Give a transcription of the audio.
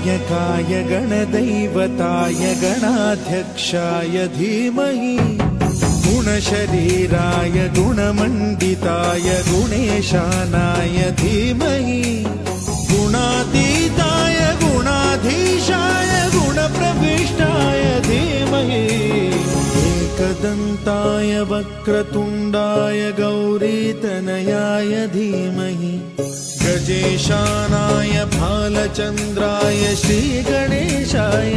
गणनायकाय गणदैवताय गणाध्यक्षाय धीमहि गुणशरीराय गुणमण्डिताय गुणेशानाय धीमहि गुणातीताय गुणाधीशाय गुणप्रविष्टाय धीमहि एकदन्ताय वक्रतुण्डाय गौरीतनयाय धीमहि गजेशानाय भालचन्द्राय श्रीगणेशाय